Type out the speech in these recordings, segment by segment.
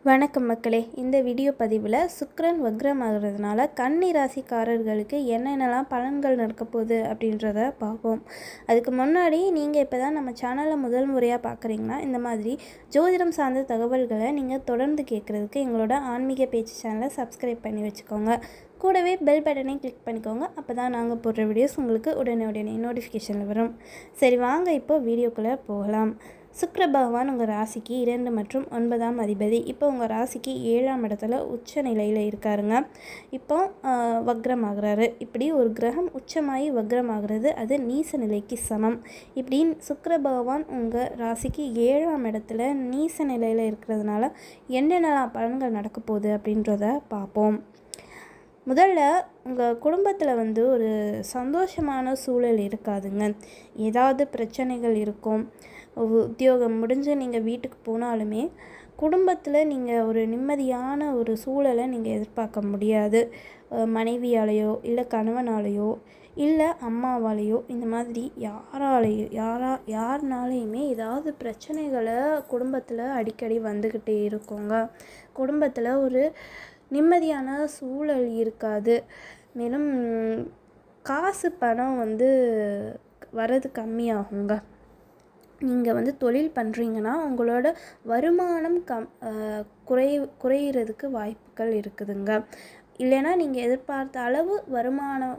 வணக்கம் மக்களே. இந்த வீடியோ பதிவில் சுக்கிரன் வக்ரமாகிறதுனால கன்னி ராசிக்காரர்களுக்கு என்னென்னலாம் பலன்கள் நடக்க போகுது அப்படின்றத பார்ப்போம். அதுக்கு முன்னாடி நீங்கள் இப்போ தான் நம்ம சேனலில் முதல் முறையாக பார்க்குறீங்கன்னா இந்த மாதிரி ஜோதிடம் சார்ந்த தகவல்களை நீங்கள் தொடர்ந்து கேட்குறதுக்கு எங்களோட ஆன்மீக பேச்சு சேனலை சப்ஸ்கிரைப் பண்ணி வச்சுக்கோங்க. கூடவே பெல் பட்டனை கிளிக் பண்ணிக்கோங்க. அப்போ தான் நாங்கள் போடுற வீடியோஸ் உங்களுக்கு உடனே நோட்டிஃபிகேஷனில் வரும். சரி, வாங்க இப்போ வீடியோக்குள்ளே போகலாம். சுக்கிர பகவான் உங்கள் ராசிக்கு 2 மற்றும் 9ஆம் அதிபதி. இப்போ உங்கள் ராசிக்கு 7ஆம் இடத்துல உச்ச நிலையில் இருக்காருங்க. இப்போ வக்ரமாகிறாரு. இப்படி ஒரு கிரகம் உச்சமாகி வக்ரமாகிறது அது நீச நிலைக்கு சமம். இப்படி சுக்கிர பகவான் உங்கள் ராசிக்கு 7ஆம் இடத்துல நீச நிலையில் இருக்கிறதுனால என்னென்னலாம் பலன்கள் நடக்க போகுது அப்படின்றத பார்ப்போம். முதல்ல உங்கள் குடும்பத்தில் ஒரு சந்தோஷமான சூழல் இருக்காதுங்க. ஏதாவது பிரச்சனைகள் இருக்கும். உத்தியோகம் முடிஞ்சு நீங்கள் வீட்டுக்கு போனாலுமே குடும்பத்தில் நீங்கள் ஒரு நிம்மதியான ஒரு சூழலை நீங்கள் எதிர்பார்க்க முடியாது. மனைவியாலேயோ இல்லை கணவனாலேயோ இல்லை அம்மாவாலேயோ இந்த மாதிரி யாருனாலையுமே ஏதாவது பிரச்சனைகளை குடும்பத்தில் அடிக்கடி வந்துக்கிட்டே இருக்குங்க. குடும்பத்தில் ஒரு நிம்மதியான சூழல் இருக்காது. மேலும் காசு பணம் வரது கம்மியாகுங்க. நீங்கள் தொழில் பண்ணுறீங்கன்னா உங்களோட வருமானம் குறையிறதுக்கு வாய்ப்புகள் இருக்குதுங்க. இல்லைன்னா நீங்கள் எதிர்பார்த்த அளவு வருமானம்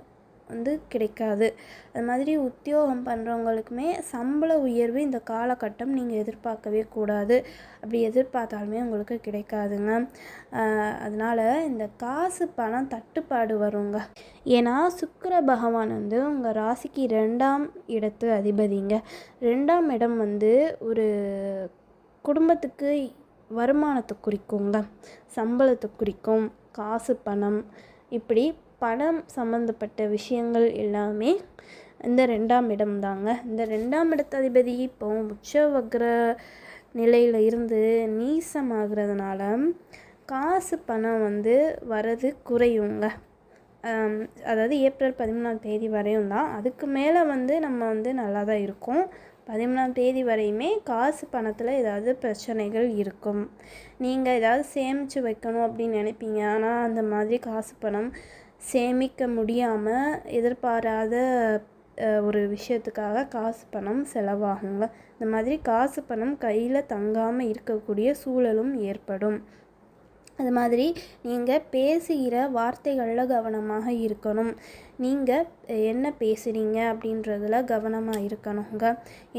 கிடைக்காது. அது மாதிரி உத்தியோகம் பண்ணுறவங்களுக்குமே சம்பள உயர்வு இந்த காலகட்டம் நீங்கள் எதிர்பார்க்கவே கூடாது. அப்படி எதிர்பார்த்தாலுமே உங்களுக்கு கிடைக்காதுங்க. அதனால் இந்த காசு பணம் தட்டுப்பாடு வருங்க. ஏன்னா சுக்கிர பகவான் உங்கள் ராசிக்கு 2ஆம் இடத்து அதிபதிங்க. 2ஆம் இடம் ஒரு குடும்பத்துக்கு வருமானத்தை குறிக்குங்க, சம்பளத்தை குறிக்கும். காசு பணம் இப்படி பணம் சம்மந்தப்பட்ட விஷயங்கள் எல்லாமே இந்த 2ஆம் இடம் தாங்க. இந்த 2ஆம் இடத்து அதிபதி இப்போ உச்ச வக்ர நிலையில் இருந்து நீசமாகிறதுனால காசு பணம் வரது குறையுங்க. அதாவது ஏப்ரல் 13ஆம் தேதி வரையும் தான். அதுக்கு மேலே நம்ம நல்லா தான் இருக்கும். 13ஆம் தேதி வரையுமே காசு பணத்தில் ஏதாவது பிரச்சனைகள் இருக்கும். நீங்கள் ஏதாவது சேமித்து வைக்கணும் அப்படின்னு நினைப்பீங்க. ஆனால் அந்த மாதிரி காசு பணம் சேமிக்க முடியாமல் எதிர்பாராத ஒரு விஷயத்துக்காக காசு பணம் செலவாகுங்க. இந்த மாதிரி காசு பணம் கையில் தங்காமல் இருக்கக்கூடிய சூழலும் ஏற்படும். அது மாதிரி நீங்கள் பேசுகிற வார்த்தைகளில் கவனமாக இருக்கணும். நீங்கள் என்ன பேசுகிறீங்க அப்படின்றதில் கவனமாக இருக்கணுங்க.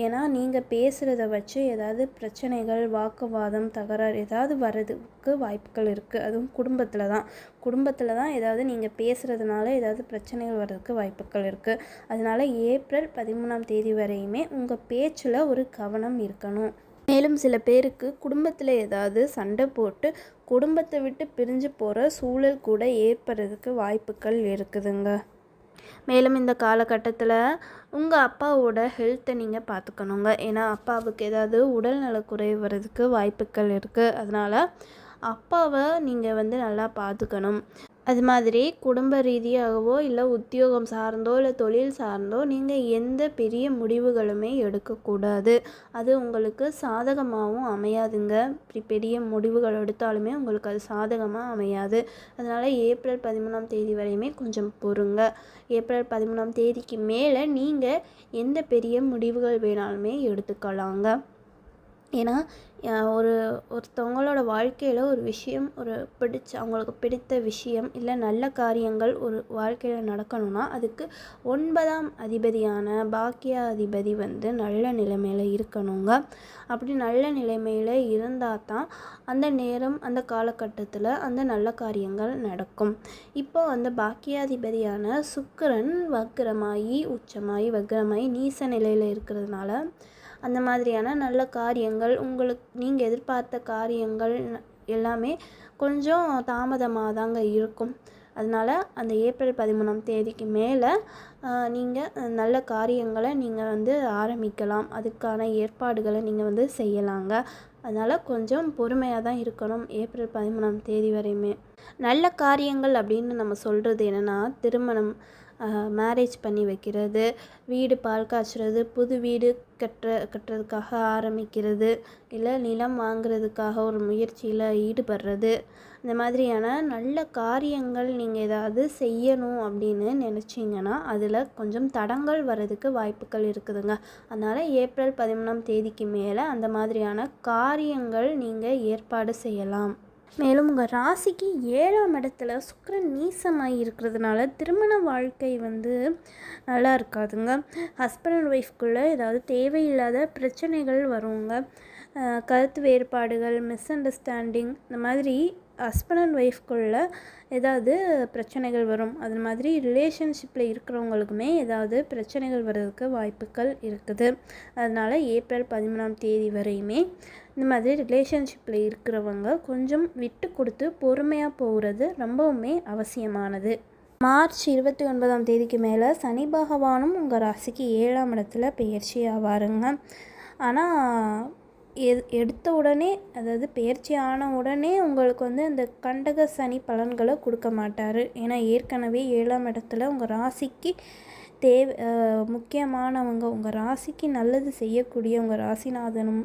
ஏன்னா நீங்கள் பேசுகிறத வச்சு ஏதாவது பிரச்சனைகள், வாக்குவாதம், தகராறு ஏதாவது வர்றதுக்கு வாய்ப்புகள் இருக்குது. அதுவும் குடும்பத்தில் தான் ஏதாவது நீங்கள் பேசுகிறதுனால ஏதாவது பிரச்சனைகள் வர்றதுக்கு வாய்ப்புகள் இருக்குது. அதனால் ஏப்ரல் 13ஆம் தேதி வரையுமே உங்கள் பேச்சில் ஒரு கவனம் இருக்கணும். மேலும் சில பேருக்கு குடும்பத்தில் ஏதாவது சண்டை போட்டு குடும்பத்தை விட்டு பிரிஞ்சு போகிற சூழல் கூட ஏற்படுறதுக்கு வாய்ப்புகள் இருக்குதுங்க. மேலும் இந்த காலகட்டத்தில் உங்கள் அப்பாவோட ஹெல்த்தை நீங்கள் பார்த்துக்கணுங்க. ஏன்னா அப்பாவுக்கு ஏதாவது உடல்நலக்குறைவு வர்றதுக்கு வாய்ப்புகள் இருக்குது. அதனால் அப்பாவை நீங்கள் நல்லா பார்த்துக்கணும். அது மாதிரி குடும்ப ரீதியாகவோ இல்லை உத்தியோகம் சார்ந்தோ இல்லை தொழில் சார்ந்தோ நீங்கள் எந்த பெரிய முடிவுகளுமே எடுக்கக்கூடாது. அது உங்களுக்கு சாதகமாகவும் அமையாதுங்க. இப்படி பெரிய முடிவுகள் எடுத்தாலுமே உங்களுக்கு அது சாதகமாக அமையாது. அதனால் ஏப்ரல் 13ஆம் தேதி வரையுமே கொஞ்சம் பொறுங்க. ஏப்ரல் 13ஆம் தேதிக்கு மேலே நீங்கள் எந்த பெரிய முடிவுகள் வேணாலுமே எடுத்துக்கலாங்க. ஏன்னா ஒருத்தவங்களோட வாழ்க்கையில் ஒரு விஷயம், அவங்களுக்கு பிடித்த விஷயம் இல்லை நல்ல காரியங்கள் ஒரு வாழ்க்கையில் நடக்கணும்னா அதுக்கு 9ஆம் அதிபதியான பாக்கியாதிபதி நல்ல நிலைமையில் இருக்கணுங்க. அப்படி நல்ல நிலைமையில் இருந்தால் தான் அந்த நேரம், அந்த காலகட்டத்தில் அந்த நல்ல காரியங்கள் நடக்கும். இப்போ அந்த பாக்கியாதிபதியான சுக்கிரன் வக்ரமாகி உச்சமாகி வக்ரமாகி நீச நிலையில் இருக்கிறதுனால அந்த மாதிரியான நல்ல காரியங்கள், நீங்கள் எதிர்பார்த்த காரியங்கள் எல்லாமே கொஞ்சம் தாமதமாக தாங்க இருக்கும். அதனால் அந்த ஏப்ரல் 13ஆம் தேதிக்கு மேலே நீங்கள் நல்ல காரியங்களை நீங்கள் ஆரம்பிக்கலாம். அதுக்கான ஏற்பாடுகளை நீங்கள் செய்யலாங்க. அதனால் கொஞ்சம் பொறுமையாக தான் இருக்கணும் ஏப்ரல் 13ஆம் தேதி வரையுமே. நல்ல காரியங்கள் அப்படின்னு நம்ம சொல்கிறது என்னென்னா திருமணம், மேரேஜ் பண்ணி வைக்கிறது, வீடு பால் காய்ச்சுறது, புது வீடு கட்டுறதுக்காக ஆரம்பிக்கிறது, இல்லை நிலம் வாங்குறதுக்காக ஒரு முயற்சியில் ஈடுபடுறது, இந்த மாதிரியான நல்ல காரியங்கள் நீங்கள் ஏதாவது செய்யணும் அப்படின்னு நினச்சிங்கன்னா அதில் கொஞ்சம் தடங்கள் வர்றதுக்கு வாய்ப்புகள் இருக்குதுங்க. அதனால் ஏப்ரல் 13ஆம் தேதிக்கு மேலே அந்த மாதிரியான காரியங்கள் நீங்கள் ஏற்பாடு செய்யலாம். மேலும் உங்கள் ராசிக்கு 7ஆம் இடத்துல சுக்கிரன் நீசமாகி இருக்கிறதுனால திருமண வாழ்க்கை நல்லா இருக்காதுங்க. ஹஸ்பண்ட் அண்ட் ஒய்ஃப்குள்ளே ஏதாவது தேவையில்லாத பிரச்சனைகள் வருங்க. கருத்து வேறுபாடுகள், மிஸ் அண்டர்ஸ்டாண்டிங், இந்த மாதிரி ஹஸ்பண்ட் அண்ட் ஒய்ஃப்குள்ளே ஏதாவது பிரச்சனைகள் வரும். அது மாதிரி ரிலேஷன்ஷிப்பில் இருக்கிறவங்களுக்குமே ஏதாவது பிரச்சனைகள் வர்றதுக்கு வாய்ப்புகள் இருக்குது. அதனால் ஏப்ரல் 13ஆம் தேதி வரையுமே இந்த மாதிரி ரிலேஷன்ஷிப்பில் இருக்கிறவங்க கொஞ்சம் விட்டு கொடுத்து பொறுமையாக போகிறது ரொம்பவுமே அவசியமானது. மார்ச் 29ஆம் தேதிக்கு மேலே சனி பகவானும் உங்கள் ராசிக்கு 7ஆம் இடத்துல பெயர்ச்சி ஆவாருங்க. ஆனால் எடுத்த உடனே, அதாவது பெயர்ச்சி ஆன உடனே உங்களுக்கு அந்த கண்டக சனி பலன்களை கொடுக்க மாட்டார். ஏன்னா ஏற்கனவே 7ஆம் இடத்துல உங்கள் ராசிக்கு முக்கியமானவங்க, உங்கள் ராசிக்கு நல்லது செய்யக்கூடிய உங்கள் ராசிநாதனும்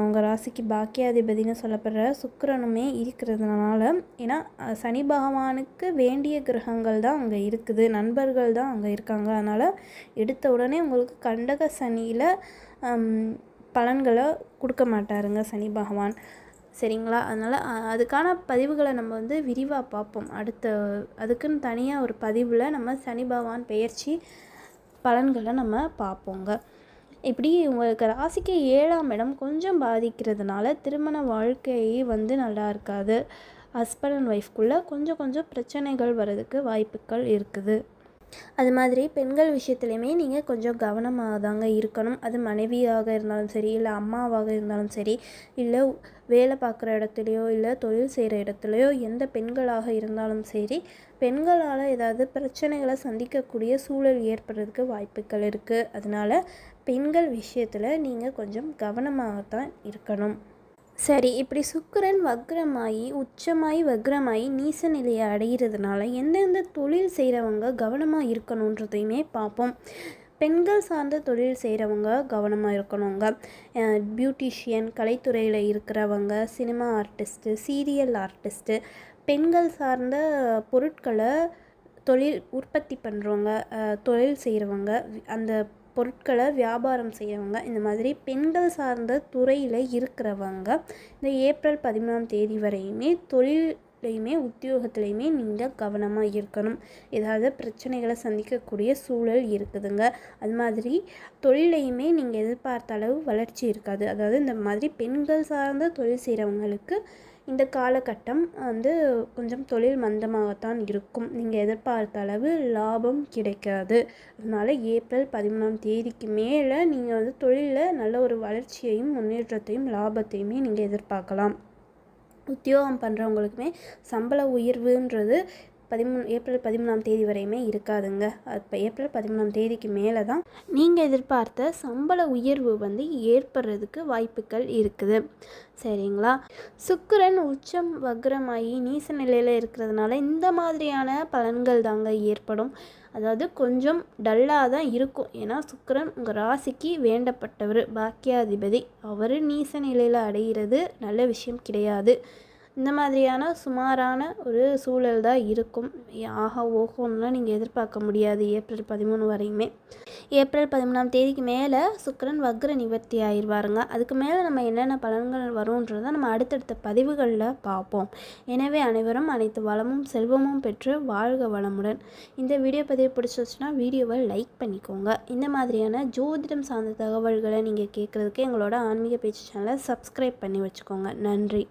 உங்கள் ராசிக்கு பாக்கியாதிபதினு சொல்லப்படுற சுக்கிரனுமே இருக்கிறதுனால, ஏன்னா சனி பகவானுக்கு வேண்டிய கிரகங்கள் தான் அங்கே இருக்குது, நண்பர்கள் தான் அங்கே இருக்காங்க. அதனால் எடுத்த உடனே உங்களுக்கு கண்டக சனியில் பலன்களை கொடுக்க மாட்டாருங்க சனி பகவான், சரிங்களா? அதனால் அதுக்கான பதிவுகளை நம்ம விரிவாக பார்ப்போம். அதுக்குன்னு தனியாக ஒரு பதிவில் நம்ம சனி பகவான் பெயர்ச்சி பலன்களை நம்ம பார்ப்போங்க. இப்படி உங்களுக்கு ராசிக்கு 7ஆம் இடம் கொஞ்சம் பாதிக்கிறதுனால திருமண வாழ்க்கை நல்லா இருக்காது. ஹஸ்பண்ட் அண்ட் ஒய்ஃப்குள்ளே கொஞ்சம் பிரச்சனைகள் வர்றதுக்கு வாய்ப்புகள் இருக்குது. அது மாதிரி பெண்கள் விஷயத்துலையுமே நீங்கள் கொஞ்சம் கவனமாக தாங்க இருக்கணும். அது மனைவியாக இருந்தாலும் சரி, இல்லை அம்மாவாக இருந்தாலும் சரி, இல்லை வேலை பார்க்குற இடத்துலையோ, இல்லை தொழில் செய்கிற இடத்துலையோ, எந்த பெண்களாக இருந்தாலும் சரி, பெண்களால் ஏதாவது பிரச்சனைகளை சந்திக்கக்கூடிய சூழல் ஏற்படுறதுக்கு வாய்ப்புகள் இருக்குது. அதனால் பெண்கள் விஷயத்தில் நீங்கள் கொஞ்சம் கவனமாகத்தான் இருக்கணும். சரி, இப்படி சுக்கிரன் வக்ரமாகி உச்சமாகி வக்ரமாகி நீச நிலையை அடைகிறதுனால எந்தெந்த தொழில் செய்கிறவங்க கவனமாக இருக்கணுன்றதையுமே பார்ப்போம். பெண்கள் சார்ந்த தொழில் செய்கிறவங்க கவனமாக இருக்கணுங்க. பியூட்டிஷியன், கலைத்துறையில் இருக்கிறவங்க, சினிமா ஆர்டிஸ்ட்டு, சீரியல் ஆர்டிஸ்ட்டு, பெண்கள் சார்ந்த பொருட்களை தொழில் உற்பத்தி பண்ணுறவங்க, தொழில் செய்கிறவங்க, அந்த பொருட்களை வியாபாரம் செய்கிறவங்க, இந்த மாதிரி பெண்கள் சார்ந்த துறையில் இருக்கிறவங்க இந்த ஏப்ரல் 13ஆம் தேதி வரையுமே தொழிலையுமே உத்தியோகத்துலையுமே நீங்கள் கவனமாக இருக்கணும். ஏதாவது பிரச்சனைகளை சந்திக்கக்கூடிய சூழல் இருக்குதுங்க. அது மாதிரி தொழிலையுமே நீங்கள் எதிர்பார்த்த அளவு வளர்ச்சி இருக்காது. அதாவது இந்த மாதிரி பெண்கள் சார்ந்த தொழில் செய்கிறவங்களுக்கு இந்த காலகட்டம் கொஞ்சம் தொழில் மந்தமாகத்தான் இருக்கும். நீங்கள் எதிர்பார்த்த அளவு லாபம் கிடைக்காது. அதனால் ஏப்ரல் 13ஆம் தேதிக்கு மேலே நீங்கள் தொழிலில் நல்ல ஒரு வளர்ச்சியையும் முன்னேற்றத்தையும் லாபத்தையுமே நீங்கள் எதிர்பார்க்கலாம். உத்தியோகம் பண்ணுறவங்களுக்குமே சம்பள உயர்வுன்றது ஏப்ரல் 13ஆம் தேதி வரையுமே இருக்காதுங்க. இப்போ ஏப்ரல் 13ஆம் தேதிக்கு மேலே தான் நீங்கள் எதிர்பார்த்த சம்பள உயர்வு ஏற்படுறதுக்கு வாய்ப்புகள் இருக்குது, சரிங்களா? சுக்கிரன் உச்சம் வக்ரமாகி நீச நிலையில் இருக்கிறதுனால இந்த மாதிரியான பலன்கள் தாங்க ஏற்படும். அதாவது கொஞ்சம் டல்லாக தான் இருக்கும். ஏன்னா சுக்கிரன் உங்கள் ராசிக்கு வேண்டப்பட்டவர், பாக்கியாதிபதி. அவர் நீச நிலையில் அடைகிறது நல்ல விஷயம் கிடையாது. இந்த மாதிரியான சுமாரான ஒரு சூழல் தான் இருக்கும். ஆஹா ஓஹோன்னா நீங்கள் எதிர்பார்க்க முடியாது ஏப்ரல் 13 வரையுமே. ஏப்ரல் 13ஆம் தேதிக்கு மேலே சுக்கிரன் வக்ர நிவர்த்தி ஆயிடுவாருங்க. அதுக்கு மேலே நம்ம என்னென்ன பலன்கள் வரும்ன்றதை நம்ம அடுத்தடுத்த பதிவுகளில் பார்ப்போம். எனவே அனைவரும் அனைத்து வளமும் செல்வமும் பெற்று வாழ்க வளமுடன். இந்த வீடியோ பதிவு பிடிச்சிருச்சுன்னா வீடியோவை லைக் பண்ணிக்கோங்க. இந்த மாதிரியான ஜோதிடம் சார்ந்த தகவல்களை நீங்கள் கேட்குறதுக்கு எங்களோட ஆன்மீக பேச்சு சேனலை சப்ஸ்கிரைப் பண்ணி வச்சுக்கோங்க. நன்றி.